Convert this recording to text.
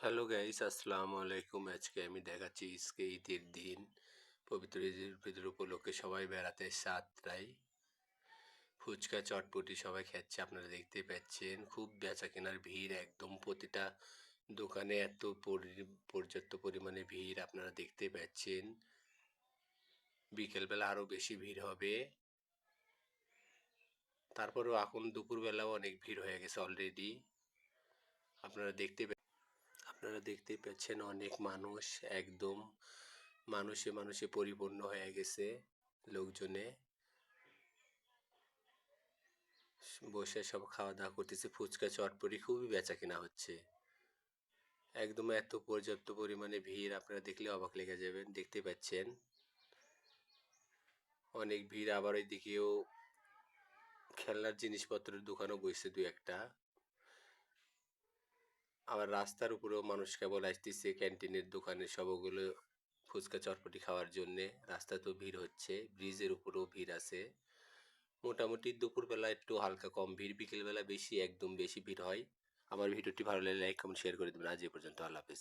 Hello guys, আসসালামু আলাইকুম। আজকে আমি দেখাচ্ছি ঈদের দিন। পবিত্র ঈদুল ফিতর উপলক্ষে সবাই বেড়াতে এসছে আত্রাই। ফুচকা চটপটি সবাই খাচ্ছে, আপনারা দেখতেই পাচ্ছেন। খুব বেচা কেনার ভিড়, একদম প্রতিটা দোকানে এত পর্যাপ্ত পরিমাণে ভিড় আপনারা দেখতে পাচ্ছেন। বিকেলবেলা আরো বেশি ভিড় হবে। তারপরেও এখন দুপুরবেলাও অনেক ভিড় হয়ে গেছে অলরেডি। আপনারা দেখতেই পাচ্ছেন অনেক মানুষ, একদম মানুষে মানুষে পরিপূর্ণ হয়ে গেছে। লোকজনে বসে সব খাওয়া দাওয়া করতেছে, ফুচকা চটপটি খুবই বেচা কেনা হচ্ছে। একদম এত পর্যাপ্ত পরিমাণে ভিড়, আপনারা দেখলে অবাক লেগে যাবেন। দেখতে পাচ্ছেন অনেক ভিড়। আবার ওইদিকেও খেলনার জিনিসপত্রের দোকানও বসছে দু একটা। আবার রাস্তার উপরেও মানুষ কেবল আসতেছে ক্যান্টিনের দোকানে সবগুলো ফুচকা চটপটি খাওয়ার জন্যে। রাস্তাতেও ভিড় হচ্ছে, ব্রিজের উপরেও ভিড় আছে। মোটামুটি দুপুরবেলা একটু হালকা কম ভিড়, বিকেলবেলা বেশি, একদম বেশি ভিড় হয়। আমার ভিডিওটি ভালো লাগলে লাইক কমেন্ট শেয়ার করে দেবেন। আজ এ পর্যন্ত, আল্লাহ হাফেজ।